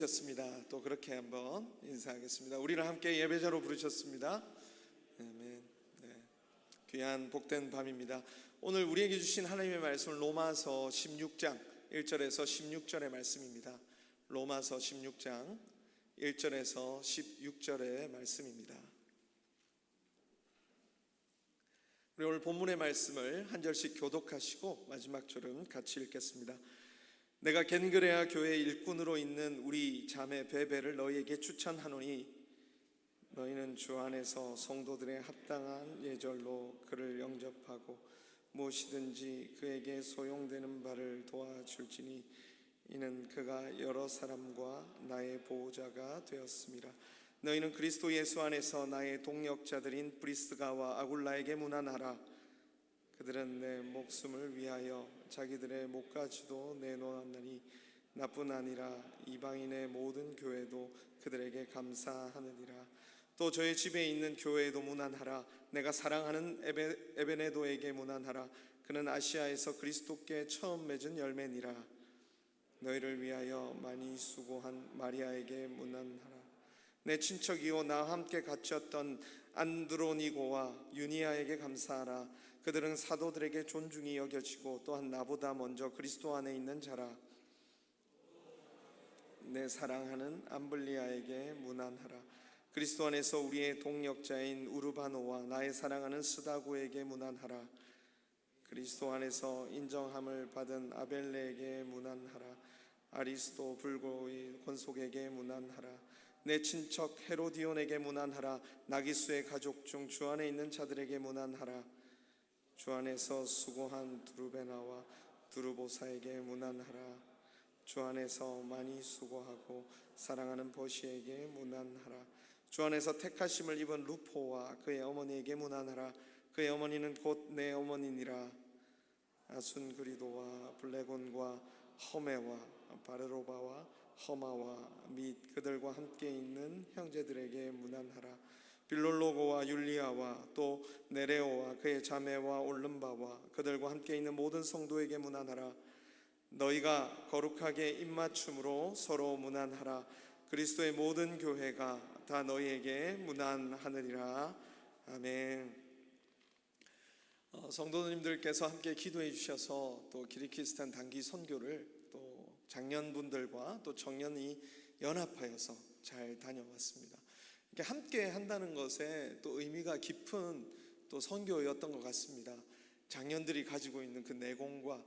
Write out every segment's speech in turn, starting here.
셨습니다. 또 그렇게 한번 인사하겠습니다. 우리를 함께 예배자로 부르셨습니다. 아멘. 네. 귀한 복된 밤입니다. 오늘 우리에게 주신 하나님의 말씀은 로마서 16장 1절에서 16절의 말씀입니다. 로마서 16장 1절에서 16절의 말씀입니다. 우리 오늘 본문의 말씀을 한 절씩 교독하시고 마지막 절은 같이 읽겠습니다. 내가 겐그레아 교회 일꾼으로 있는 우리 자매 베베를 너희에게 추천하노니 너희는 주 안에서 성도들의 합당한 예절로 그를 영접하고 무엇이든지 그에게 소용되는 바를 도와줄지니 이는 그가 여러 사람과 나의 보호자가 되었습니다. 너희는 그리스도 예수 안에서 나의 동역자들인 브리스가와 아굴라에게 문안하라. 그들은 내 목숨을 위하여 자기들의 목까지도 내놓았느니 나뿐 아니라 이방인의 모든 교회도 그들에게 감사하느니라. 또 저희 집에 있는 교회에도 문안하라. 내가 사랑하는 에베네도에게 문안하라. 그는 아시아에서 그리스도께 처음 맺은 열매니라. 너희를 위하여 많이 수고한 마리아에게 문안하라. 내 친척이요 나와 함께 갇혔던 안드로니고와 유니아에게 감사하라. 그들은 사도들에게 존중이 여겨지고 또한 나보다 먼저 그리스도 안에 있는 자라. 내 사랑하는 암블리아에게 문안하라. 그리스도 안에서 우리의 동역자인 우르바노와 나의 사랑하는 스다고에게 문안하라. 그리스도 안에서 인정함을 받은 아벨레에게 문안하라. 아리스도 불고의 권속에게 문안하라. 내 친척 헤로디온에게 문안하라. 나기수의 가족 중 주 안에 있는 자들에게 문안하라. 주 안에서 수고한 두르베나와 두르보사에게 문안하라. 주 안에서 많이 수고하고 사랑하는 버시에게 문안하라. 주 안에서 택하심을 입은 루포와 그의 어머니에게 문안하라. 그의 어머니는 곧 내 어머니니라. 아순그리도와 블레곤과 허메와 바르로바와 허마와 및 그들과 함께 있는 형제들에게 문안하라. 빌롤로고와 율리아와 또 네레오와 그의 자매와 올름바와 그들과 함께 있는 모든 성도에게 문안하라. 너희가 거룩하게 입맞춤으로 서로 문안하라. 그리스도의 모든 교회가 다 너희에게 문안하느니라. 아멘. 성도님들께서 함께 기도해 주셔서 또 키르기스탄 단기 선교를 또 장년분들과 또 청년이 연합하여서 잘 다녀왔습니다. 이렇게 함께 한다는 것에 또 의미가 깊은 또 선교였던 것 같습니다. 장년들이 가지고 있는 그 내공과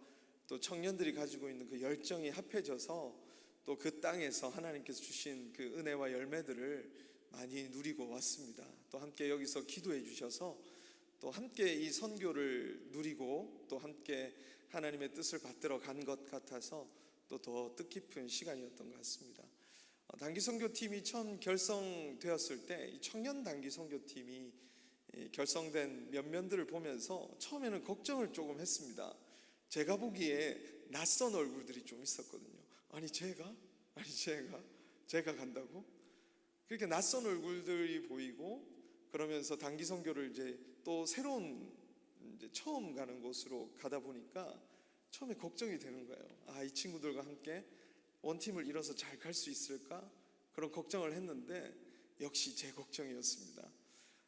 또 청년들이 가지고 있는 그 열정이 합해져서 또 그 땅에서 하나님께서 주신 그 은혜와 열매들을 많이 누리고 왔습니다. 또 함께 여기서 기도해 주셔서 또 함께 이 선교를 누리고 또 함께 하나님의 뜻을 받들어 간 것 같아서 또 더 뜻깊은 시간이었던 것 같습니다. 단기 선교팀이 처음 결성되었을 때 이 청년 단기 선교팀이 결성된 면면들을 보면서 처음에는 걱정을 조금 했습니다. 제가 보기에 낯선 얼굴들이 좀 있었거든요. 아니 제가 간다고? 그렇게 낯선 얼굴들이 보이고 그러면서 단기 선교를 이제 또 새로운 이제 처음 가는 곳으로 가다 보니까 처음에 걱정이 되는 거예요. 이 친구들과 함께 원팀을 이뤄서 잘 갈 수 있을까? 그런 걱정을 했는데 역시 제 걱정이었습니다.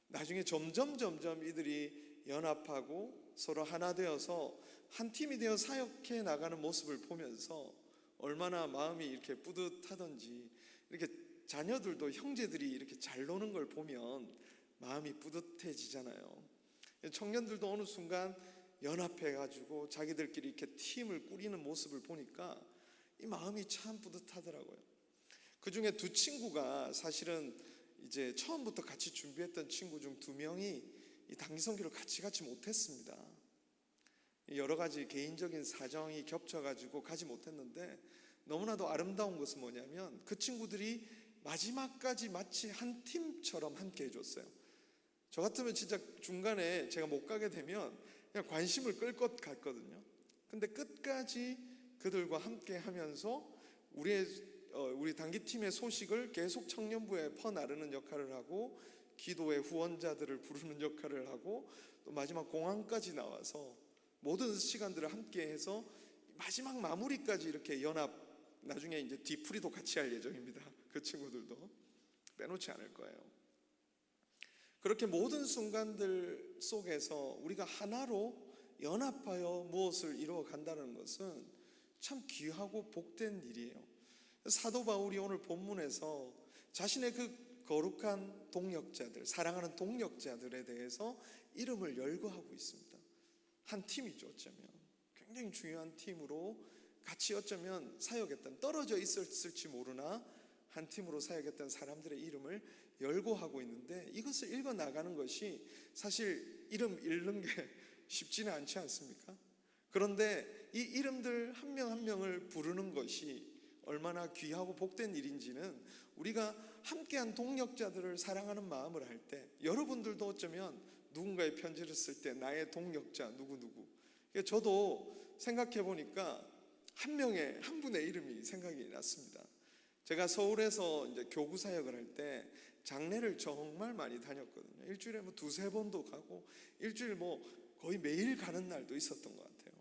나중에 점점 이들이 연합하고 서로 하나 되어서 한 팀이 되어 사역해 나가는 모습을 보면서 얼마나 마음이 이렇게 뿌듯하던지, 이렇게 자녀들도 형제들이 이렇게 잘 노는 걸 보면 마음이 뿌듯해지잖아요. 청년들도 어느 순간 연합해가지고 자기들끼리 이렇게 팀을 꾸리는 모습을 보니까 이 마음이 참 뿌듯하더라고요. 그 중에 두 친구가 사실은 이제 처음부터 같이 준비했던 친구 중 2명이 이 단기 선교를 같이 가지 못했습니다. 여러 가지 개인적인 사정이 겹쳐가지고 가지 못했는데 너무나도 아름다운 것은 뭐냐면 그 친구들이 마지막까지 마치 한 팀처럼 함께 해줬어요. 저 같으면 진짜 중간에 제가 못 가게 되면 그냥 관심을 끌 것 같거든요. 근데 끝까지 그들과 함께 하면서 우리 단기팀의 소식을 계속 청년부에 퍼나르는 역할을 하고 기도의 후원자들을 부르는 역할을 하고 또 마지막 공항까지 나와서 모든 시간들을 함께 해서 마지막 마무리까지 이렇게 연합 나중에 이제 뒤풀이도 같이 할 예정입니다. 그 친구들도 빼놓지 않을 거예요. 그렇게 모든 순간들 속에서 우리가 하나로 연합하여 무엇을 이루어 간다는 것은 참 귀하고 복된 일이에요. 사도 바울이 오늘 본문에서 자신의 그 거룩한 동역자들, 사랑하는 동역자들에 대해서 이름을 열거하고 있습니다. 한 팀이죠. 어쩌면 굉장히 중요한 팀으로 같이 어쩌면 사역했던, 떨어져 있었을지 모르나 한 팀으로 사역했던 사람들의 이름을 열거하고 있는데, 이것을 읽어 나가는 것이 사실 이름 읽는 게 쉽지는 않지 않습니까? 그런데 이 이름들 한 명 한 명을 부르는 것이 얼마나 귀하고 복된 일인지는 우리가 함께한 동역자들을 사랑하는 마음을 할 때, 여러분들도 어쩌면 누군가의 편지를 쓸 때 나의 동역자 누구누구, 저도 생각해 보니까 한 분의 이름이 생각이 났습니다. 제가 서울에서 이제 교구 사역을 할 때 장례를 정말 많이 다녔거든요. 일주일에 뭐 두세 번도 가고 일주일 거의 매일 가는 날도 있었던 것 같아요.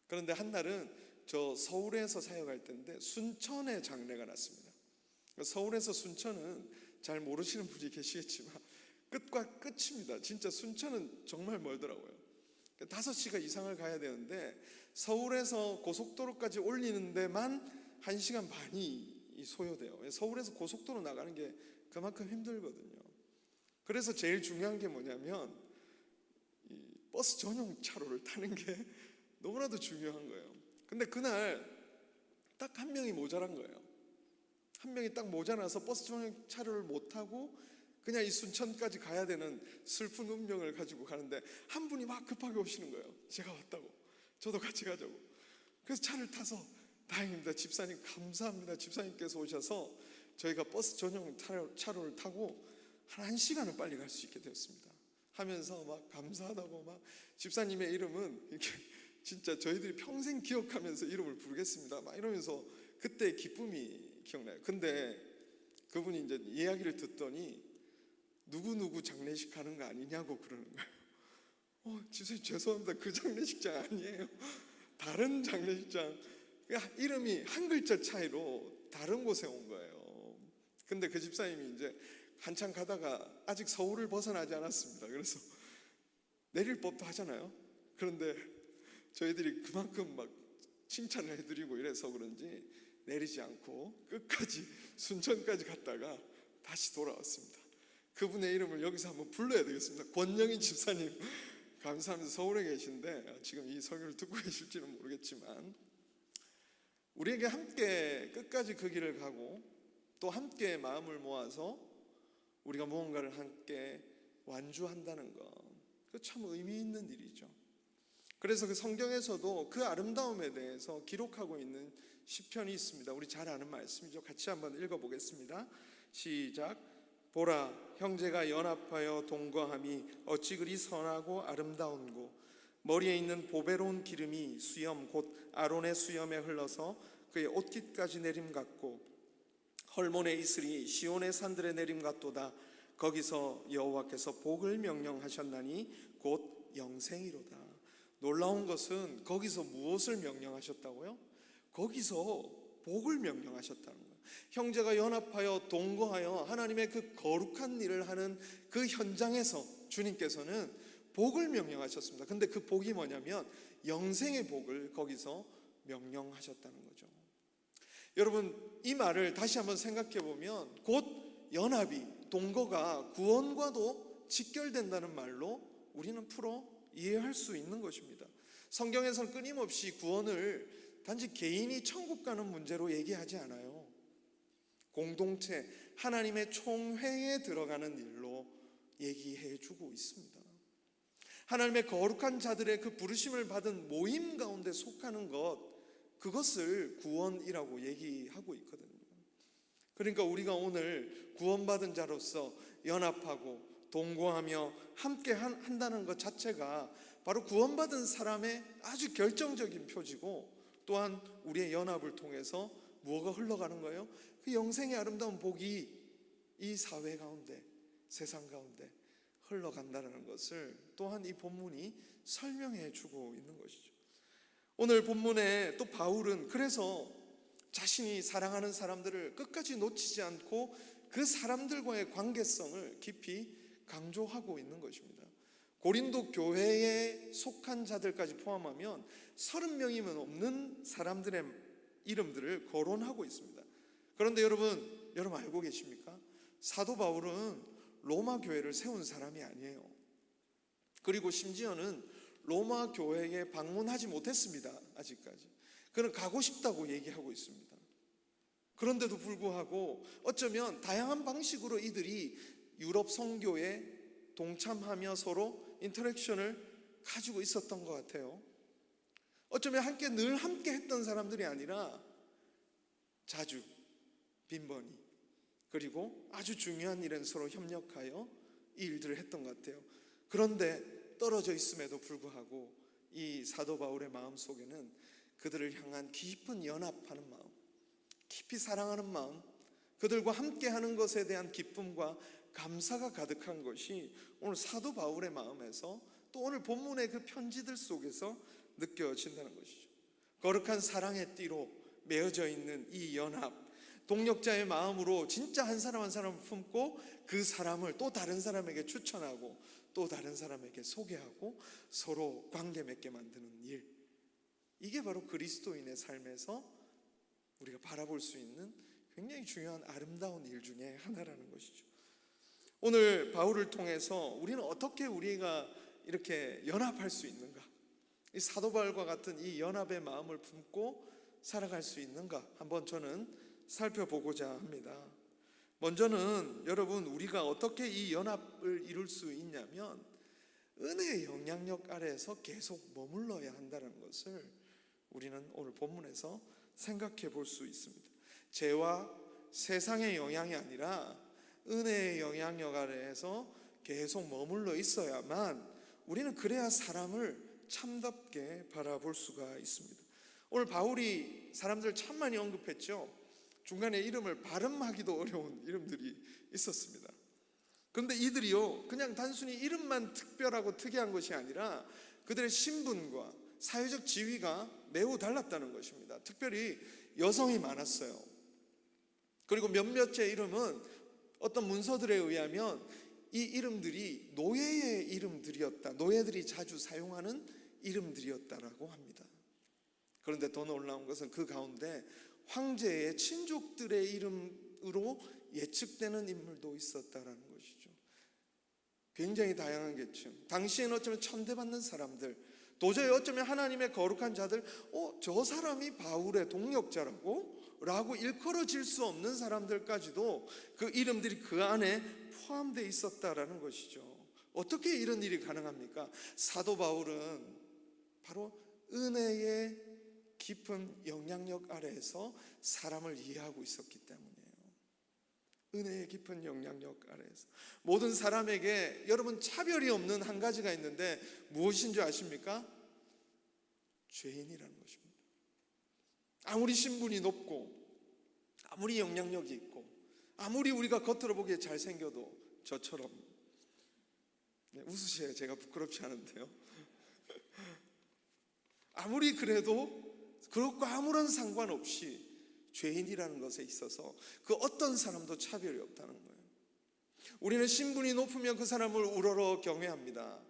그런데 한 날은 저 서울에서 사역할 때인데 순천에 장례가 났습니다. 서울에서 순천은 잘 모르시는 분이 계시겠지만 끝과 끝입니다. 진짜 순천은 정말 멀더라고요. 5시간 이상을 가야 되는데 서울에서 고속도로까지 올리는 데만 1시간 반이 소요돼요. 서울에서 고속도로 나가는 게 그만큼 힘들거든요. 그래서 제일 중요한 게 뭐냐면 이 버스 전용 차로를 타는 게 너무나도 중요한 거예요. 근데 그날 딱 한 명이 모자란 거예요. 한 명이 딱 모자라서 버스 전용 차로를 못 타고 그냥 이 순천까지 가야 되는 슬픈 운명을 가지고 가는데, 한 분이 막 급하게 오시는 거예요. 제가 왔다고, 저도 같이 가자고. 그래서 차를 타서, 다행입니다, 집사님 감사합니다, 집사님께서 오셔서 저희가 버스 전용 차로를 타고 한 1시간은 빨리 갈 수 있게 되었습니다. 하면서 막 감사하다고, 막 집사님의 이름은 이렇게 진짜 저희들이 평생 기억하면서 이름을 부르겠습니다 막 이러면서 그때 기쁨이 기억나요. 근데 그분이 이제 이야기를 듣더니 누구누구 장례식 가는 거 아니냐고 그러는 거예요. 집사님 죄송합니다, 그 장례식장 아니에요. 다른 장례식장. 그러니까 이름이 한 글자 차이로 다른 곳에 온 거예요. 근데 그 집사님이 이제 한참 가다가 아직 서울을 벗어나지 않았습니다. 그래서 내릴 법도 하잖아요. 그런데 저희들이 그만큼 막 칭찬을 해드리고 이래서 그런지 내리지 않고 끝까지 순천까지 갔다가 다시 돌아왔습니다. 그분의 이름을 여기서 한번 불러야 되겠습니다. 권영희 집사님 감사합니다. 서울에 계신데 지금 이 설교를 듣고 계실지는 모르겠지만, 우리에게 함께 끝까지 그 길을 가고 또 함께 마음을 모아서 우리가 무언가를 함께 완주한다는 것, 그 참 의미 있는 일이죠. 그래서 그 성경에서도 그 아름다움에 대해서 기록하고 있는 시편이 있습니다. 우리 잘 아는 말씀이죠. 같이 한번 읽어보겠습니다. 시작. 보라, 형제가 연합하여 동거함이 어찌 그리 선하고 아름다운고, 머리에 있는 보배로운 기름이 수염 곧 아론의 수염에 흘러서 그의 옷깃까지 내림 같고, 헐몬의 이슬이 시온의 산들에 내림 같도다. 거기서 여호와께서 복을 명령하셨나니 곧 영생이로다. 놀라운 것은 거기서 무엇을 명령하셨다고요? 거기서 복을 명령하셨다는 거예요. 형제가 연합하여 동거하여 하나님의 그 거룩한 일을 하는 그 현장에서 주님께서는 복을 명령하셨습니다. 근데 그 복이 뭐냐면 영생의 복을 거기서 명령하셨다는 거죠. 여러분, 이 말을 다시 한번 생각해 보면 곧 연합이, 동거가 구원과도 직결된다는 말로 우리는 풀어 이해할 수 있는 것입니다. 성경에서는 끊임없이 구원을 단지 개인이 천국 가는 문제로 얘기하지 않아요. 공동체, 하나님의 총회에 들어가는 일로 얘기해 주고 있습니다. 하나님의 거룩한 자들의 그 부르심을 받은 모임 가운데 속하는 것, 그것을 구원이라고 얘기하고 있거든요. 그러니까 우리가 오늘 구원받은 자로서 연합하고 동거하며 함께 한다는 것 자체가 바로 구원받은 사람의 아주 결정적인 표지고, 또한 우리의 연합을 통해서 무엇가 흘러가는 거예요? 그 영생의 아름다운 복이 이 사회 가운데, 세상 가운데 흘러간다는 것을 또한 이 본문이 설명해 주고 있는 것이죠. 오늘 본문에 또 바울은 그래서 자신이 사랑하는 사람들을 끝까지 놓치지 않고 그 사람들과의 관계성을 깊이 강조하고 있는 것입니다. 고린도 교회에 속한 자들까지 포함하면 30명이면 없는 사람들의 이름들을 거론하고 있습니다. 그런데 여러분 알고 계십니까? 사도 바울은 로마 교회를 세운 사람이 아니에요. 그리고 심지어는 로마 교회에 방문하지 못했습니다. 아직까지. 그는 가고 싶다고 얘기하고 있습니다. 그런데도 불구하고 어쩌면 다양한 방식으로 이들이 유럽 선교에 동참하며 서로 인터랙션을 가지고 있었던 것 같아요. 어쩌면 늘 함께 했던 사람들이 아니라 자주, 빈번히, 그리고 아주 중요한 일엔 서로 협력하여 이 일들을 했던 것 같아요. 그런데 떨어져 있음에도 불구하고 이 사도 바울의 마음속에는 그들을 향한 깊은 연합하는 마음, 깊이 사랑하는 마음, 그들과 함께하는 것에 대한 기쁨과 감사가 가득한 것이 오늘 사도 바울의 마음에서 또 오늘 본문의 그 편지들 속에서 느껴진다는 것이죠. 거룩한 사랑의 띠로 메어져 있는 이 연합, 동력자의 마음으로 진짜 한 사람 한 사람을 품고 그 사람을 또 다른 사람에게 추천하고 또 다른 사람에게 소개하고 서로 관계 맺게 만드는 일, 이게 바로 그리스도인의 삶에서 우리가 바라볼 수 있는 굉장히 중요한 아름다운 일 중에 하나라는 것이죠. 오늘 바울을 통해서 우리는 어떻게 우리가 이렇게 연합할 수 있는가, 이 사도 바울과 같은 이 연합의 마음을 품고 살아갈 수 있는가, 한번 저는 살펴보고자 합니다. 먼저는 여러분, 우리가 어떻게 이 연합을 이룰 수 있냐면 은혜의 영향력 아래에서 계속 머물러야 한다는 것을 우리는 오늘 본문에서 생각해 볼 수 있습니다. 죄와 세상의 영향이 아니라 은혜의 영향력 아래에서 계속 머물러 있어야만 우리는 그래야 사람을 참답게 바라볼 수가 있습니다. 오늘 바울이 사람들 참 많이 언급했죠. 중간에 이름을 발음하기도 어려운 이름들이 있었습니다. 그런데 이들이요, 그냥 단순히 이름만 특별하고 특이한 것이 아니라 그들의 신분과 사회적 지위가 매우 달랐다는 것입니다. 특별히 여성이 많았어요. 그리고 몇몇의 이름은 어떤 문서들에 의하면 이 이름들이 노예의 이름들이었다, 노예들이 자주 사용하는 이름들이었다라고 합니다. 그런데 더 놀라운 것은 그 가운데 황제의 친족들의 이름으로 예측되는 인물도 있었다라는 것이죠. 굉장히 다양한 계층, 당시에는 어쩌면 천대받는 사람들, 도저히 어쩌면 하나님의 거룩한 자들, 저 사람이 바울의 동력자라고? 라고 일컬어질 수 없는 사람들까지도 그 이름들이 그 안에 포함되어 있었다라는 것이죠. 어떻게 이런 일이 가능합니까? 사도 바울은 바로 은혜의 깊은 영향력 아래에서 사람을 이해하고 있었기 때문이에요. 은혜의 깊은 영향력 아래에서 모든 사람에게 여러분 차별이 없는 한 가지가 있는데 무엇인 줄 아십니까? 죄인이라는 것입니다. 아무리 신분이 높고 아무리 영향력이 있고 아무리 우리가 겉으로 보기에 잘생겨도 저처럼, 웃으셔야 제가 부끄럽지 않은데요, 아무리 그래도 그것과 아무런 상관없이 죄인이라는 것에 있어서 그 어떤 사람도 차별이 없다는 거예요. 우리는 신분이 높으면 그 사람을 우러러 경외합니다.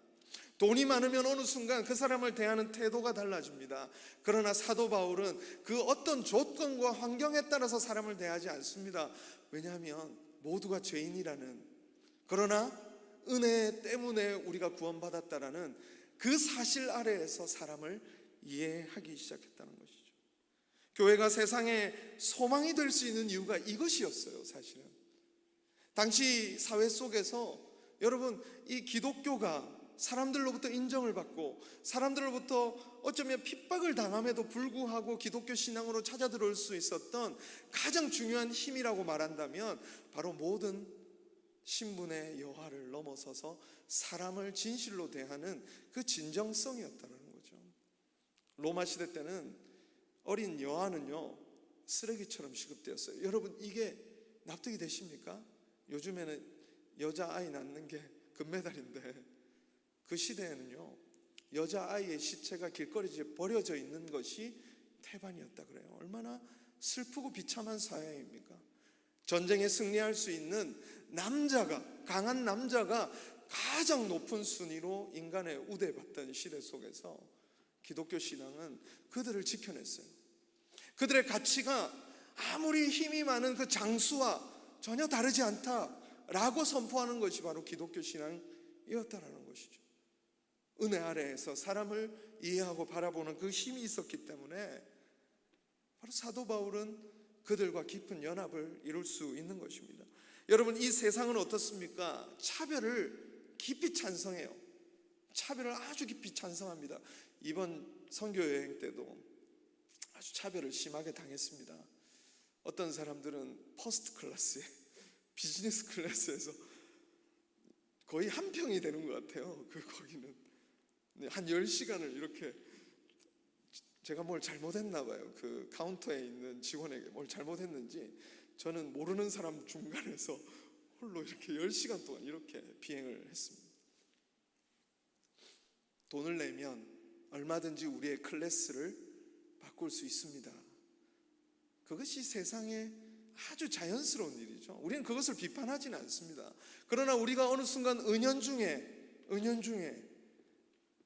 돈이 많으면 어느 순간 그 사람을 대하는 태도가 달라집니다. 그러나 사도 바울은 그 어떤 조건과 환경에 따라서 사람을 대하지 않습니다. 왜냐하면 모두가 죄인이라는, 그러나 은혜 때문에 우리가 구원받았다라는 그 사실 아래에서 사람을 이해하기 시작했다는 것이죠. 교회가 세상에 소망이 될 수 있는 이유가 이것이었어요. 사실은 당시 사회 속에서 여러분, 이 기독교가 사람들로부터 인정을 받고 사람들로부터 어쩌면 핍박을 당함에도 불구하고 기독교 신앙으로 찾아 들어올 수 있었던 가장 중요한 힘이라고 말한다면 바로 모든 신분의 여하를 넘어서서 사람을 진실로 대하는 그 진정성이었다는 거죠. 로마 시대 때는 어린 여아는요 쓰레기처럼 취급되었어요. 여러분, 이게 납득이 되십니까? 요즘에는 여자아이 낳는 게 금메달인데 그 시대에는요 여자아이의 시체가 길거리에 버려져 있는 것이 태반이었다 그래요. 얼마나 슬프고 비참한 사회입니까? 전쟁에 승리할 수 있는 남자가, 강한 남자가 가장 높은 순위로 인간의 우대받던 시대 속에서 기독교 신앙은 그들을 지켜냈어요. 그들의 가치가 아무리 힘이 많은 그 장수와 전혀 다르지 않다라고 선포하는 것이 바로 기독교 신앙이었다라는 것이죠. 은혜 아래에서 사람을 이해하고 바라보는 그 힘이 있었기 때문에 바로 사도 바울은 그들과 깊은 연합을 이룰 수 있는 것입니다. 여러분, 이 세상은 어떻습니까? 차별을 깊이 찬성해요. 차별을 아주 깊이 찬성합니다. 이번 선교 여행 때도 아주 차별을 심하게 당했습니다. 어떤 사람들은 퍼스트 클래스에, 비즈니스 클래스에서 거의 한 평이 되는 것 같아요. 거기는 한 10시간을 이렇게, 제가 뭘 잘못했나 봐요. 그 카운터에 있는 직원에게 뭘 잘못했는지 저는 모르는 사람 중간에서 홀로 이렇게 10시간 동안 이렇게 비행을 했습니다. 돈을 내면 얼마든지 우리의 클래스를 바꿀 수 있습니다. 그것이 세상에 아주 자연스러운 일이죠. 우리는 그것을 비판하지는 않습니다. 그러나 우리가 어느 순간 은연중에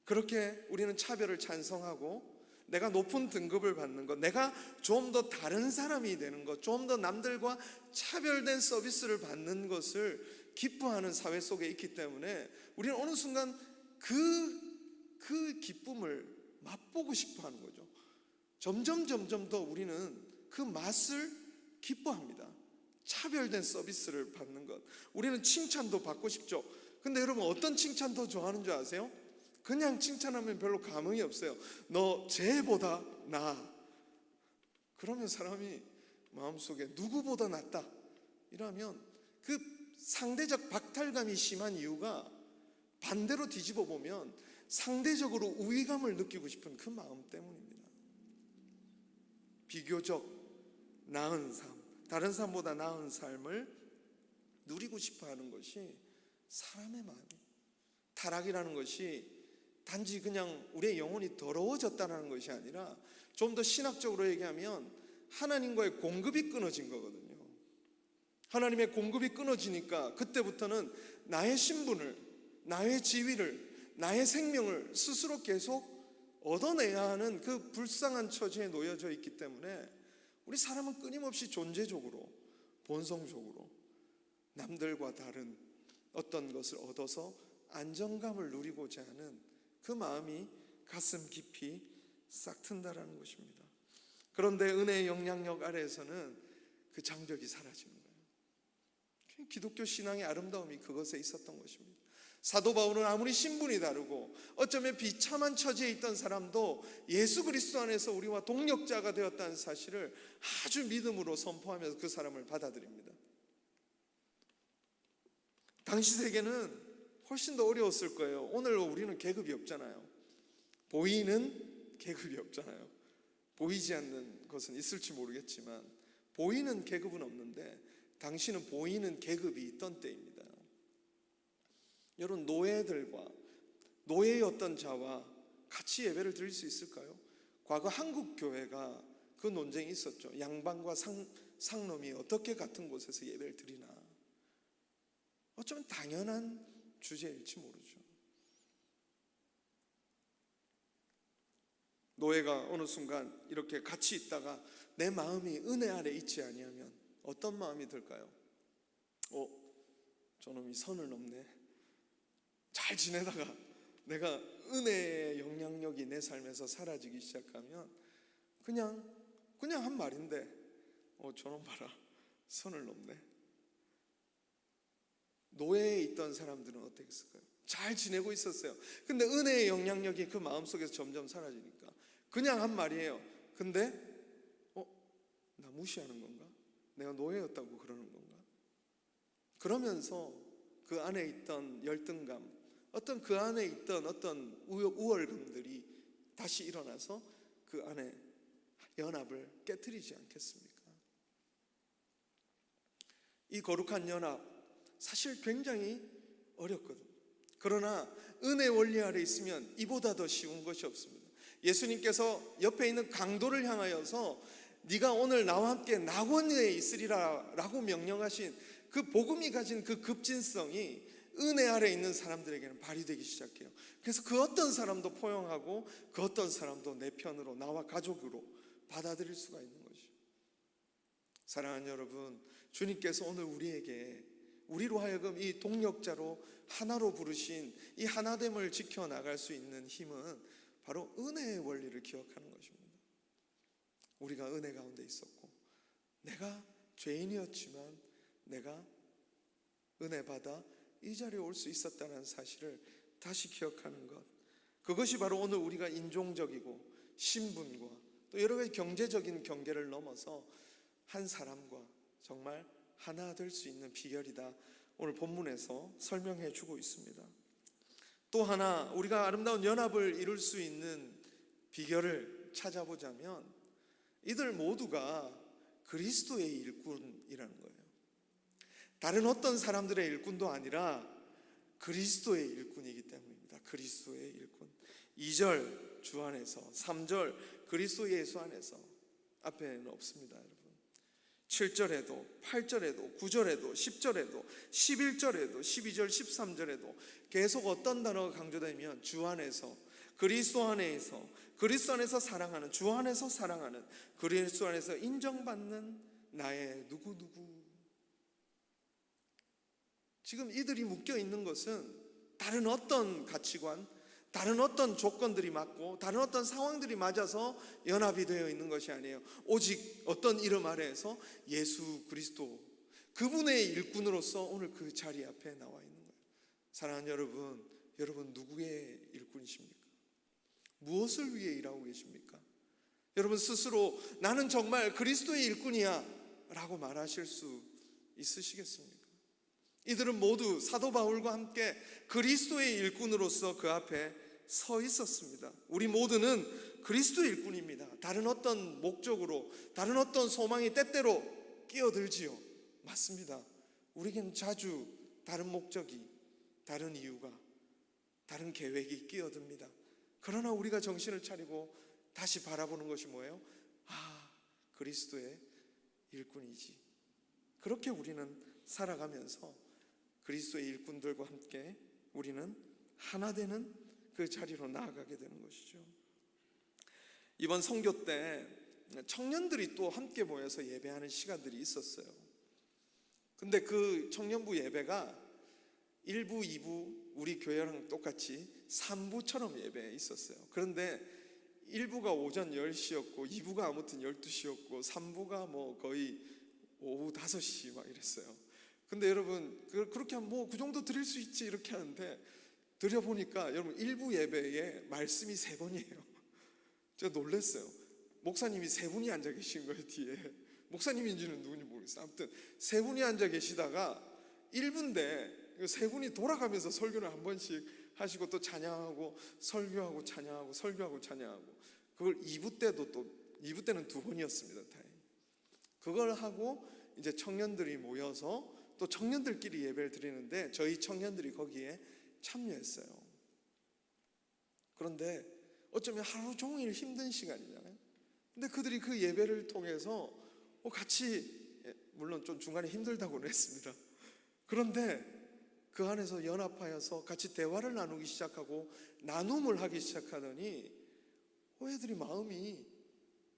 그렇게 우리는 차별을 찬성하고 내가 높은 등급을 받는 것, 내가 좀 더 다른 사람이 되는 것, 좀 더 남들과 차별된 서비스를 받는 것을 기뻐하는 사회 속에 있기 때문에 우리는 어느 순간 그 기쁨을 맛보고 싶어 하는 거죠. 점점 더 우리는 그 맛을 기뻐합니다. 차별된 서비스를 받는 것. 우리는 칭찬도 받고 싶죠. 근데 여러분, 어떤 칭찬 더 좋아하는 줄 아세요? 그냥 칭찬하면 별로 감흥이 없어요. 너 쟤보다 나아. 그러면 사람이 마음속에 누구보다 낫다 이러면 그 상대적 박탈감이 심한 이유가 반대로 뒤집어 보면 상대적으로 우위감을 느끼고 싶은 그 마음 때문입니다. 비교적 나은 삶, 다른 사람보다 나은 삶을 누리고 싶어 하는 것이 사람의 마음이에요. 타락이라는 것이 단지 그냥 우리의 영혼이 더러워졌다는 것이 아니라 좀 더 신학적으로 얘기하면 하나님과의 공급이 끊어진 거거든요. 하나님의 공급이 끊어지니까 그때부터는 나의 신분을, 나의 지위를, 나의 생명을 스스로 계속 얻어내야 하는 그 불쌍한 처지에 놓여져 있기 때문에 우리 사람은 끊임없이 존재적으로, 본성적으로 남들과 다른 어떤 것을 얻어서 안정감을 누리고자 하는 그 마음이 가슴 깊이 싹 튼다라는 것입니다. 그런데 은혜의 영향력 아래에서는 그 장벽이 사라지는 거예요. 기독교 신앙의 아름다움이 그것에 있었던 것입니다. 사도 바울은 아무리 신분이 다르고 어쩌면 비참한 처지에 있던 사람도 예수 그리스도 안에서 우리와 동력자가 되었다는 사실을 아주 믿음으로 선포하면서 그 사람을 받아들입니다. 당시 세계는 훨씬 더 어려웠을 거예요. 오늘 우리는 계급이 없잖아요. 보이는 계급이 없잖아요. 보이지 않는 것은 있을지 모르겠지만 보이는 계급은 없는데 당시는 보이는 계급이 있던 때입니다. 여러분, 노예의 어떤 자와 같이 예배를 드릴 수 있을까요? 과거 한국 교회가 그 논쟁이 있었죠. 양반과 상놈이 어떻게 같은 곳에서 예배를 드리나. 어쩌면 당연한 주제일지 모르죠. 노예가 어느 순간 이렇게 같이 있다가 내 마음이 은혜 아래 있지 아니하면 어떤 마음이 들까요? 저놈이 선을 넘네. 잘 지내다가 내가 은혜의 영향력이 내 삶에서 사라지기 시작하면 그냥 한 말인데 저놈 봐라, 선을 넘네. 노예에 있던 사람들은 어땠을까요? 잘 지내고 있었어요. 근데 은혜의 영향력이 그 마음속에서 점점 사라지니까 그냥 한 말이에요. 근데 나 무시하는 건가? 내가 노예였다고 그러는 건가? 그러면서 그 안에 있던 열등감, 그 안에 있던 어떤 우월감들이 다시 일어나서 그 안에 연합을 깨트리지 않겠습니까? 이 거룩한 연합 사실 굉장히 어렵거든요. 그러나 은혜 원리 아래 있으면 이보다 더 쉬운 것이 없습니다. 예수님께서 옆에 있는 강도를 향하여서 네가 오늘 나와 함께 낙원에 있으리라 라고 명령하신 그 복음이 가진 그 급진성이 은혜 아래 있는 사람들에게는 발휘되기 시작해요. 그래서 그 어떤 사람도 포용하고 그 어떤 사람도 내 편으로, 나와 가족으로 받아들일 수가 있는 것이죠. 사랑하는 여러분, 주님께서 오늘 우리로 하여금 이 동력자로 하나로 부르신 이 하나됨을 지켜나갈 수 있는 힘은 바로 은혜의 원리를 기억하는 것입니다. 우리가 은혜 가운데 있었고, 내가 죄인이었지만 내가 은혜 받아 이 자리에 올 수 있었다는 사실을 다시 기억하는 것, 그것이 바로 오늘 우리가 인종적이고 신분과 또 여러 가지 경제적인 경계를 넘어서 한 사람과 정말 하나 될 수 있는 비결이다, 오늘 본문에서 설명해 주고 있습니다. 또 하나 우리가 아름다운 연합을 이룰 수 있는 비결을 찾아보자면 이들 모두가 그리스도의 일꾼이라는 거예요. 다른 어떤 사람들의 일꾼도 아니라 그리스도의 일꾼이기 때문입니다. 그리스도의 일꾼. 2절 주 안에서, 3절 그리스도 예수 안에서, 앞에는 없습니다, 여러분. 7절에도 8절에도 9절에도 10절에도 11절에도 12절 13절에도 계속 어떤 단어가 강조되면 주 안에서, 그리스도 안에서, 그리스도 안에서 사랑하는, 주 안에서 사랑하는, 그리스도 안에서 인정받는 나의 누구누구. 지금 이들이 묶여 있는 것은 다른 어떤 가치관, 다른 어떤 조건들이 맞고 다른 어떤 상황들이 맞아서 연합이 되어 있는 것이 아니에요. 오직 어떤 이름 아래에서 예수 그리스도, 그분의 일꾼으로서 오늘 그 자리 앞에 나와 있는 거예요. 사랑하는 여러분, 여러분 누구의 일꾼이십니까? 무엇을 위해 일하고 계십니까? 여러분 스스로 나는 정말 그리스도의 일꾼이야 라고 말하실 수 있으시겠습니까? 이들은 모두 사도 바울과 함께 그리스도의 일꾼으로서 그 앞에 서 있었습니다. 우리 모두는 그리스도의 일꾼입니다. 다른 어떤 목적으로, 다른 어떤 소망이 때때로 끼어들지요. 맞습니다. 우리에게는 자주 다른 목적이, 다른 이유가, 다른 계획이 끼어듭니다. 그러나 우리가 정신을 차리고 다시 바라보는 것이 뭐예요? 그리스도의 일꾼이지. 그렇게 우리는 살아가면서 그리스도의 일꾼들과 함께 우리는 하나 되는 그 자리로 나아가게 되는 것이죠. 이번 선교 때 청년들이 또 함께 모여서 예배하는 시간들이 있었어요. 근데 그 청년부 예배가 1부, 2부 우리 교회랑 똑같이 3부처럼 예배에 있었어요. 그런데 1부가 오전 10시였고 2부가 아무튼 12시였고 3부가 뭐 거의 오후 5시 막 이랬어요. 근데 여러분 그렇게 하면 뭐 그 정도 드릴 수 있지 이렇게 하는데, 드려보니까 여러분 1부 예배에 말씀이 3번이에요. 제가 놀랐어요. 목사님이 3분이 앉아 계신 거예요, 뒤에. 목사님인지는 누군지 모르겠어요. 아무튼 3분이 앉아 계시다가 1부인데 3분이 돌아가면서 설교를 한 번씩 하시고 또 찬양하고 설교하고 찬양하고 설교하고 찬양하고, 그걸 2부 때도 또 2부 때는 2번이었습니다. 다행히. 그걸 하고 이제 청년들이 모여서 또 청년들끼리 예배를 드리는데 저희 청년들이 거기에 참여했어요. 그런데 어쩌면 하루 종일 힘든 시간이잖아요. 근데 그들이 그 예배를 통해서 같이, 물론 좀 중간에 힘들다고는 했습니다. 그런데 그 안에서 연합하여서 같이 대화를 나누기 시작하고 나눔을 하기 시작하더니 애들이 마음이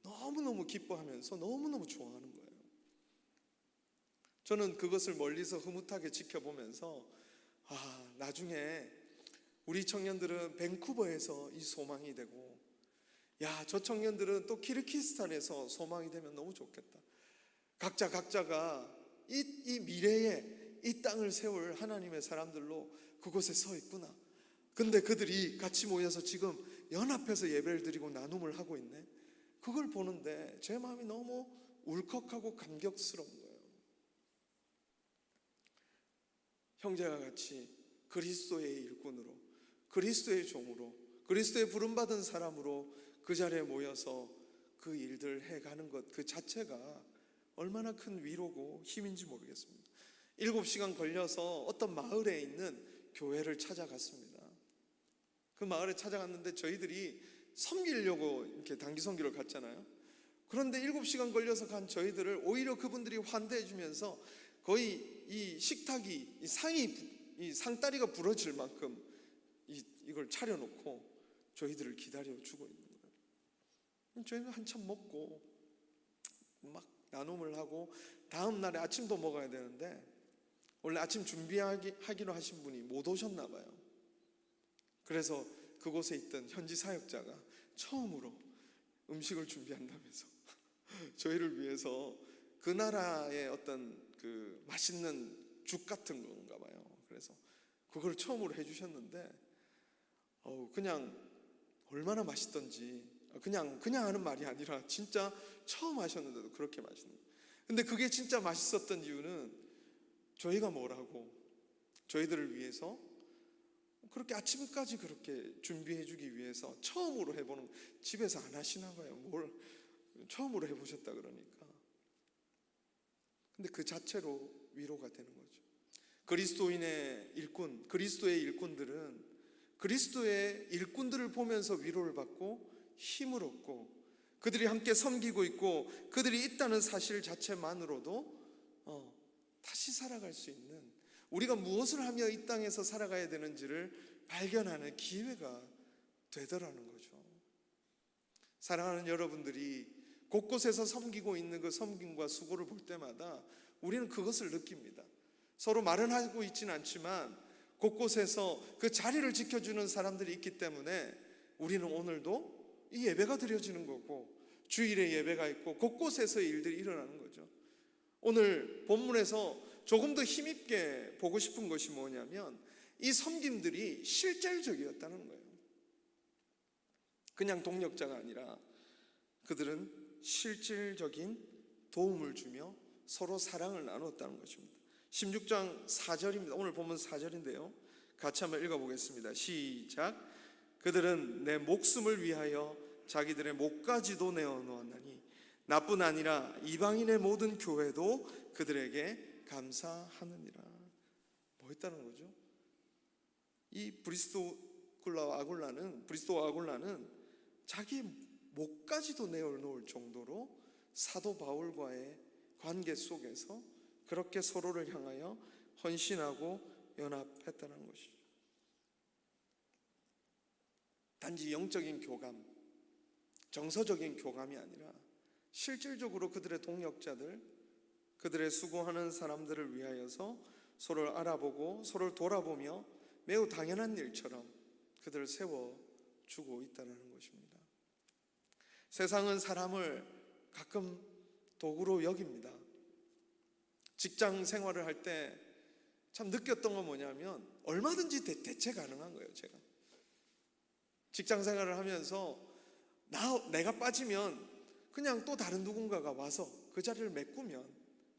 너무너무 기뻐하면서 너무너무 좋아하는 거예요. 저는 그것을 멀리서 흐뭇하게 지켜보면서 나중에 우리 청년들은 밴쿠버에서 이 소망이 되고, 저 청년들은 또 키르기스탄에서 소망이 되면 너무 좋겠다. 각자가 이 미래에 이 땅을 세울 하나님의 사람들로 그곳에 서 있구나. 근데 그들이 같이 모여서 지금 연합해서 예배를 드리고 나눔을 하고 있네. 그걸 보는데 제 마음이 너무 울컥하고 감격스러운 거예요. 형제와 같이 그리스도의 일꾼으로, 그리스도의 종으로, 그리스도의 부름받은 사람으로 그 자리에 모여서 그 일들 해가는 것 그 자체가 얼마나 큰 위로고 힘인지 모르겠습니다. 7시간 걸려서 어떤 마을에 있는 교회를 찾아갔습니다. 그 마을에 찾아갔는데 저희들이 섬기려고 이렇게 단기 선교를 갔잖아요. 그런데 7시간 걸려서 간 저희들을 오히려 그분들이 환대해 주면서 거의 이 식탁이 이 상다리가 부러질 만큼 이걸 차려놓고 저희들을 기다려 주고 있는 거예요. 저희는 한참 먹고 막 나눔을 하고 다음 날에 아침도 먹어야 되는데 원래 아침 준비하기로 하신 분이 못 오셨나 봐요. 그래서 그곳에 있던 현지 사역자가 처음으로 음식을 준비한다면서 저희를 위해서 그 나라의 어떤 그 맛있는 죽 같은 건가 봐요. 그래서 그걸 처음으로 해주셨는데 그냥 얼마나 맛있던지 그냥 하는 말이 아니라 진짜 처음 하셨는데도 그렇게 맛있는 거예요. 근데 그게 진짜 맛있었던 이유는 저희가 뭐라고 저희들을 위해서 그렇게 아침까지 그렇게 준비해 주기 위해서 처음으로 해보는, 집에서 안 하시나 봐요. 뭘 처음으로 해보셨다 그러니까. 근데 그 자체로 위로가 되는 거죠. 그리스도의 일꾼들은 그리스도의 일꾼들을 보면서 위로를 받고 힘을 얻고 그들이 함께 섬기고 있고 그들이 있다는 사실 자체만으로도 다시 살아갈 수 있는, 우리가 무엇을 하며 이 땅에서 살아가야 되는지를 발견하는 기회가 되더라는 거죠. 사랑하는 여러분들이 곳곳에서 섬기고 있는 그 섬김과 수고를 볼 때마다 우리는 그것을 느낍니다. 서로 말은 하고 있지는 않지만 곳곳에서 그 자리를 지켜주는 사람들이 있기 때문에 우리는 오늘도 이 예배가 드려지는 거고 주일에 예배가 있고 곳곳에서 일들이 일어나는 거죠. 오늘 본문에서 조금 더 힘있게 보고 싶은 것이 뭐냐면 이 섬김들이 실질적이었다는 거예요. 그냥 동력자가 아니라 그들은 실질적인 도움을 주며 서로 사랑을 나누었다는 것입니다. 16장 4절입니다. 오늘 본문 4절인데요. 같이 한번 읽어보겠습니다. 시작. 그들은 내 목숨을 위하여 자기들의 목까지도 내어놓았나니 나뿐 아니라 이방인의 모든 교회도 그들에게 감사하느니라. 뭐 했다는 거죠? 이 브리스도와 아굴라는 자기 목까지도 내어놓을 정도로 사도 바울과의 관계 속에서 그렇게 서로를 향하여 헌신하고 연합했다는 것이죠. 단지 영적인 교감, 정서적인 교감이 아니라 실질적으로 그들의 동역자들, 그들의 수고하는 사람들을 위하여서 서로를 알아보고 서로를 돌아보며 매우 당연한 일처럼 그들을 세워주고 있다는 것입니다. 세상은 사람을 가끔 도구로 여깁니다. 직장 생활을 할 때 참 느꼈던 건 뭐냐면 얼마든지 대체 가능한 거예요. 제가 직장 생활을 하면서 내가 빠지면 그냥 또 다른 누군가가 와서 그 자리를 메꾸면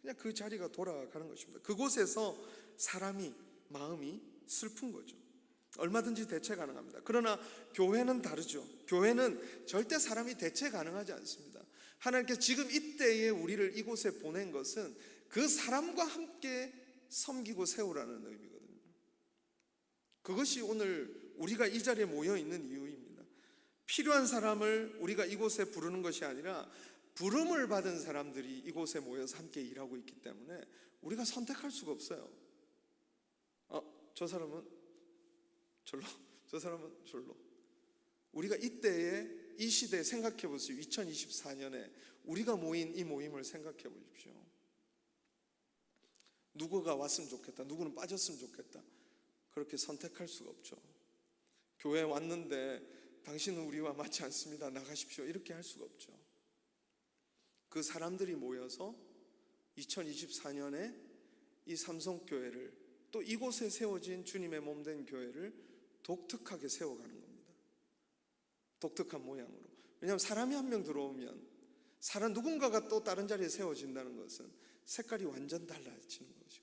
그냥 그 자리가 돌아가는 것입니다. 그곳에서 마음이 슬픈 거죠. 얼마든지 대체 가능합니다. 그러나 교회는 다르죠. 교회는 절대 사람이 대체 가능하지 않습니다. 하나님께서 지금 이때에 우리를 이곳에 보낸 것은 그 사람과 함께 섬기고 세우라는 의미거든요. 그것이 오늘 우리가 이 자리에 모여 있는 이유입니다. 필요한 사람을 우리가 이곳에 부르는 것이 아니라 부름을 받은 사람들이 이곳에 모여서 함께 일하고 있기 때문에 우리가 선택할 수가 없어요. 저 사람은 절로, 저 사람은 절로. 우리가 이때에 이 시대에 생각해 보세요. 2024년에 우리가 모인 이 모임을 생각해 보십시오. 누구가 왔으면 좋겠다, 누구는 빠졌으면 좋겠다, 그렇게 선택할 수가 없죠. 교회에 왔는데 당신은 우리와 맞지 않습니다, 나가십시오, 이렇게 할 수가 없죠. 그 사람들이 모여서 2024년에 이 삼성교회를, 또 이곳에 세워진 주님의 몸된 교회를 독특하게 세워가는 겁니다. 독특한 모양으로. 왜냐하면 사람이 한 명 들어오면 누군가가 또 다른 자리에 세워진다는 것은 색깔이 완전 달라지는 거죠.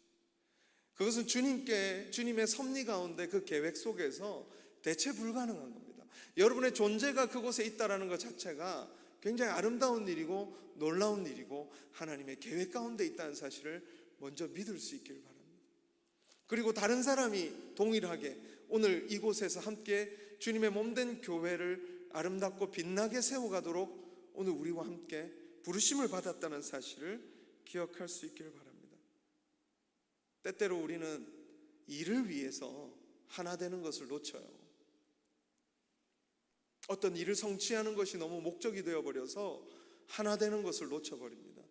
그것은 주님의 섭리 가운데 그 계획 속에서 대체 불가능한 겁니다. 여러분의 존재가 그곳에 있다는 것 자체가 굉장히 아름다운 일이고 놀라운 일이고 하나님의 계획 가운데 있다는 사실을 먼저 믿을 수 있길 바랍니다. 그리고 다른 사람이 동일하게 오늘 이곳에서 함께 주님의 몸된 교회를 아름답고 빛나게 세워가도록 오늘 우리와 함께 부르심을 받았다는 사실을 기억할 수 있기를 바랍니다. 때때로 우리는 일을 위해서 하나 되는 것을 놓쳐요. 어떤 일을 성취하는 것이 너무 목적이 되어버려서 하나 되는 것을 놓쳐버립니다.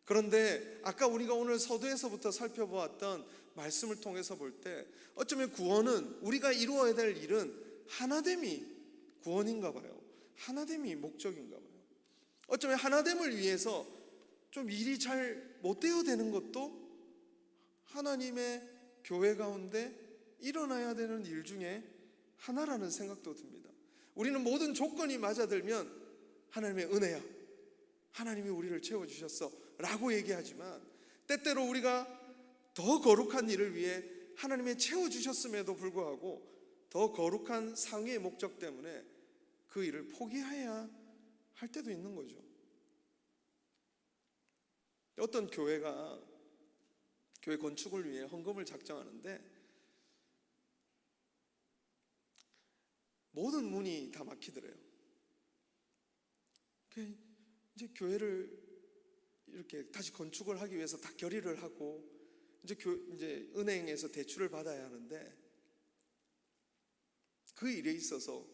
그런데 아까 우리가 오늘 서두에서부터 살펴보았던 말씀을 통해서 볼 때 어쩌면 구원은, 우리가 이루어야 될 일은 하나됨이 구원인가 봐요. 하나됨이 목적인가 봐요. 어쩌면 하나됨을 위해서 좀 일이 잘 못 되어 되는 것도 하나님의 교회 가운데 일어나야 되는 일 중에 하나라는 생각도 듭니다. 우리는 모든 조건이 맞아들면 하나님의 은혜야, 하나님이 우리를 채워주셨어 라고 얘기하지만, 때때로 우리가 더 거룩한 일을 위해 하나님의 채워주셨음에도 불구하고 더 거룩한 상위의 목적 때문에 그 일을 포기해야 할 때도 있는 거죠. 어떤 교회가 교회 건축을 위해 헌금을 작정하는데 모든 문이 다 막히더래요. 이제 교회를 이렇게 다시 건축을 하기 위해서 다 결의를 하고 이제 은행에서 대출을 받아야 하는데, 그 일에 있어서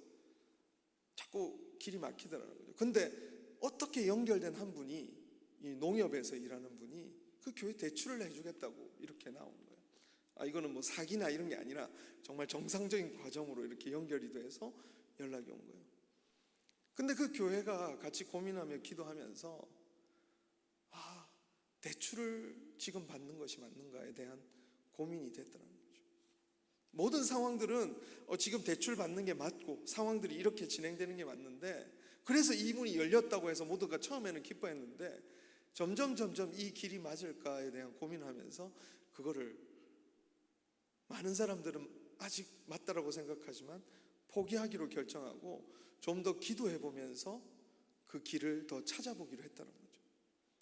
자꾸 길이 막히더라는 거죠. 근데 어떻게 연결된 한 분이, 이 농협에서 일하는 분이 그 교회 대출을 해주겠다고 이렇게 나온 거예요. 이거는 뭐 사기나 이런 게 아니라 정말 정상적인 과정으로 이렇게 연결이 돼서 연락이 온 거예요. 근데 그 교회가 같이 고민하며 기도하면서 대출을 지금 받는 것이 맞는가에 대한 고민이 됐더라는 거죠. 모든 상황들은 지금 대출 받는 게 맞고 상황들이 이렇게 진행되는 게 맞는데, 그래서 이 문이 열렸다고 해서 모두가 처음에는 기뻐했는데 점점 이 길이 맞을까에 대한 고민을 하면서 그거를 많은 사람들은 아직 맞다라고 생각하지만 포기하기로 결정하고 좀 더 기도해 보면서 그 길을 더 찾아보기로 했다는 거죠.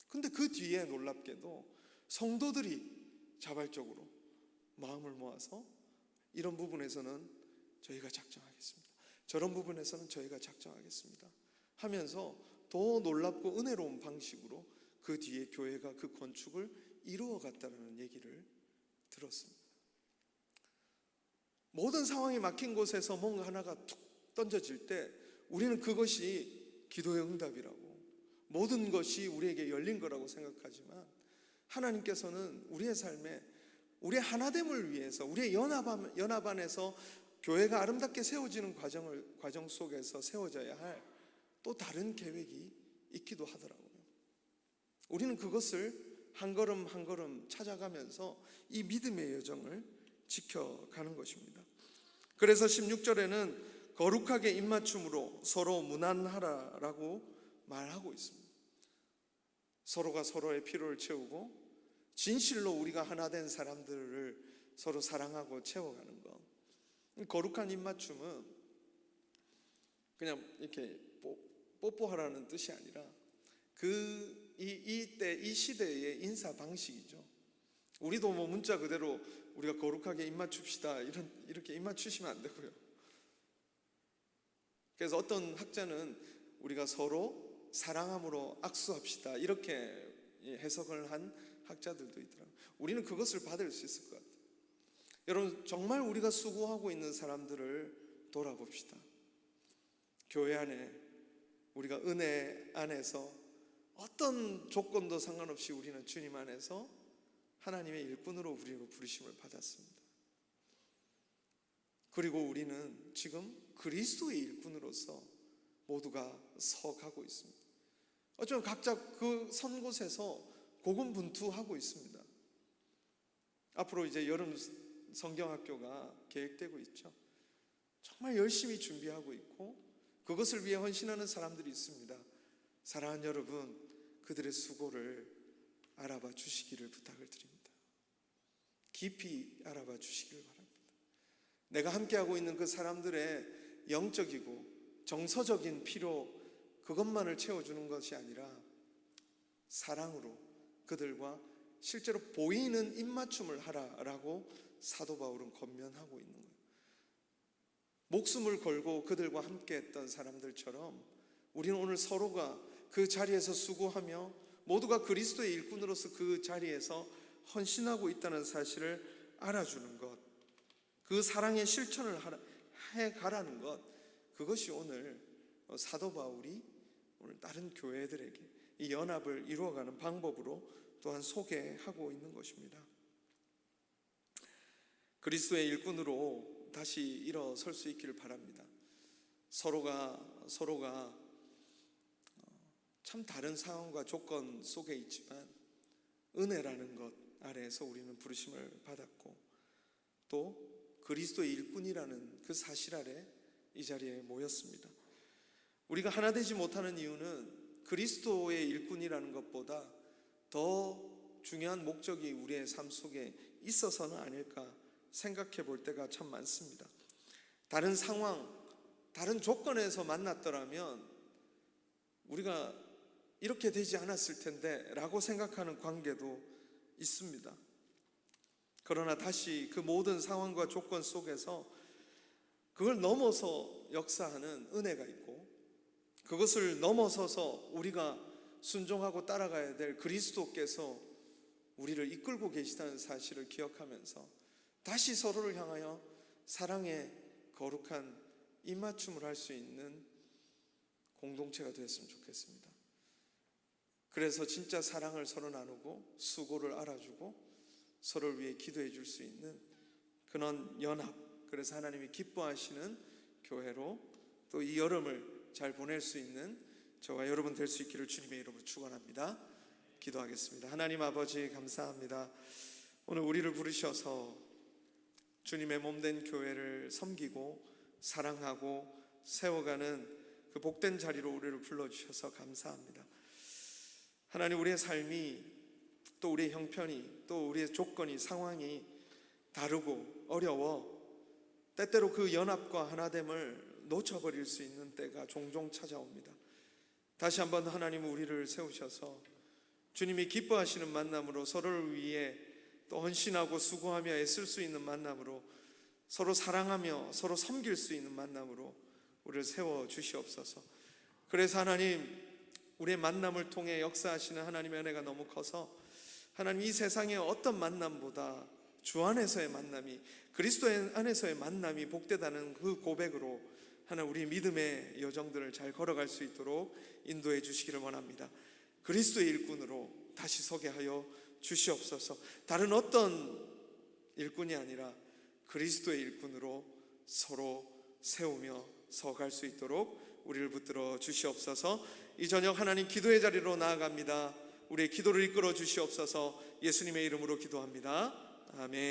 근데 그 뒤에 놀랍게도 성도들이 자발적으로 마음을 모아서 이런 부분에서는 저희가 작정하겠습니다, 저런 부분에서는 저희가 작정하겠습니다 하면서 더 놀랍고 은혜로운 방식으로 그 뒤에 교회가 그 건축을 이루어갔다는 얘기를 들었습니다. 모든 상황이 막힌 곳에서 뭔가 하나가 툭 던져질 때 우리는 그것이 기도의 응답이라고, 모든 것이 우리에게 열린 거라고 생각하지만, 하나님께서는 우리의 삶에 우리의 하나됨을 위해서, 우리의 연합 안에서 교회가 아름답게 세워지는 과정 속에서 세워져야 할 또 다른 계획이 있기도 하더라고요. 우리는 그것을 한 걸음 한 걸음 찾아가면서 이 믿음의 여정을 지켜가는 것입니다. 그래서 16절에는 거룩하게 입맞춤으로 서로 무난하라라고 말하고 있습니다. 서로가 서로의 필요를 채우고 진실로 우리가 하나 된 사람들을 서로 사랑하고 채워가는 것. 거룩한 입맞춤은 그냥 이렇게 뽀뽀하라는 뜻이 아니라 이 시대의 인사 방식이죠. 우리도 뭐 문자 그대로 우리가 거룩하게 입맞춥시다 이렇게 입맞추시면 안 되고요. 그래서 어떤 학자는 우리가 서로 사랑함으로 악수합시다 이렇게 해석을 한 학자들도 있더라고요. 우리는 그것을 받을 수 있을 것 같아요. 여러분, 정말 우리가 수고하고 있는 사람들을 돌아봅시다. 교회 안에 우리가 은혜 안에서 어떤 조건도 상관없이 우리는 주님 안에서 하나님의 일꾼으로 우리로 부르심을 받았습니다. 그리고 우리는 지금 그리스도의 일꾼으로서 모두가 서가고 있습니다. 어쩌면 각자 그 선 곳에서 고군분투하고 있습니다. 앞으로 이제 여름 성경학교가 계획되고 있죠. 정말 열심히 준비하고 있고 그것을 위해 헌신하는 사람들이 있습니다. 사랑하는 여러분, 그들의 수고를 알아봐 주시기를 부탁을 드립니다. 깊이 알아봐 주시기를 바랍니다. 내가 함께하고 있는 그 사람들의 영적이고 정서적인 필요, 그것만을 채워주는 것이 아니라 사랑으로 그들과 실제로 보이는 입맞춤을 하라라고 사도 바울은 권면하고 있는 거예요. 목숨을 걸고 그들과 함께했던 사람들처럼 우리는 오늘 서로가 그 자리에서 수고하며 모두가 그리스도의 일꾼으로서 그 자리에서 헌신하고 있다는 사실을 알아주는 것, 그 사랑의 실천을 해가라는 것, 그것이 오늘 사도 바울이 오늘 다른 교회들에게 이 연합을 이루어가는 방법으로 또한 소개하고 있는 것입니다. 그리스도의 일꾼으로 다시 일어설 수 있기를 바랍니다. 서로가 참 다른 상황과 조건 속에 있지만 은혜라는 것 아래에서 우리는 부르심을 받았고, 또 그리스도의 일꾼이라는 그 사실 아래 이 자리에 모였습니다. 우리가 하나 되지 못하는 이유는 그리스도의 일꾼이라는 것보다 더 중요한 목적이 우리의 삶 속에 있어서는 아닐까 생각해 볼 때가 참 많습니다. 다른 상황, 다른 조건에서 만났더라면 우리가 이렇게 되지 않았을 텐데 라고 생각하는 관계도 있습니다. 그러나 다시 그 모든 상황과 조건 속에서 그걸 넘어서 역사하는 은혜가 있고, 그것을 넘어서서 우리가 순종하고 따라가야 될 그리스도께서 우리를 이끌고 계시다는 사실을 기억하면서 다시 서로를 향하여 사랑의 거룩한 입맞춤을 할 수 있는 공동체가 되었으면 좋겠습니다. 그래서 진짜 사랑을 서로 나누고 수고를 알아주고 서로를 위해 기도해 줄 수 있는 그런 연합, 그래서 하나님이 기뻐하시는 교회로 또 이 여름을 잘 보낼 수 있는 저와 여러분 될 수 있기를 주님의 이름으로 축원합니다. 기도하겠습니다. 하나님 아버지, 감사합니다. 오늘 우리를 부르셔서 주님의 몸된 교회를 섬기고 사랑하고 세워가는 그 복된 자리로 우리를 불러주셔서 감사합니다. 하나님, 우리의 삶이 또 우리의 형편이 또 우리의 조건이 상황이 다르고 어려워 때때로 그 연합과 하나됨을 놓쳐버릴 수 있는 때가 종종 찾아옵니다. 다시 한번 하나님 우리를 세우셔서 주님이 기뻐하시는 만남으로 서로를 위해 또 헌신하고 수고하며 애쓸 수 있는 만남으로 서로 사랑하며 서로 섬길 수 있는 만남으로 우리를 세워 주시옵소서. 그래서 하나님, 우리의 만남을 통해 역사하시는 하나님의 은혜가 너무 커서 하나님, 이 세상의 어떤 만남보다 주 안에서의 만남이, 그리스도 안에서의 만남이 복되다는 그 고백으로 하나님, 우리 믿음의 여정들을 잘 걸어갈 수 있도록 인도해 주시기를 원합니다. 그리스도의 일꾼으로 다시 서게 하여 주시옵소서. 다른 어떤 일꾼이 아니라 그리스도의 일꾼으로 서로 세우며 서갈 수 있도록 우리를 붙들어 주시옵소서. 이 저녁 하나님, 기도의 자리로 나아갑니다. 우리의 기도를 이끌어 주시옵소서. 예수님의 이름으로 기도합니다. 아멘.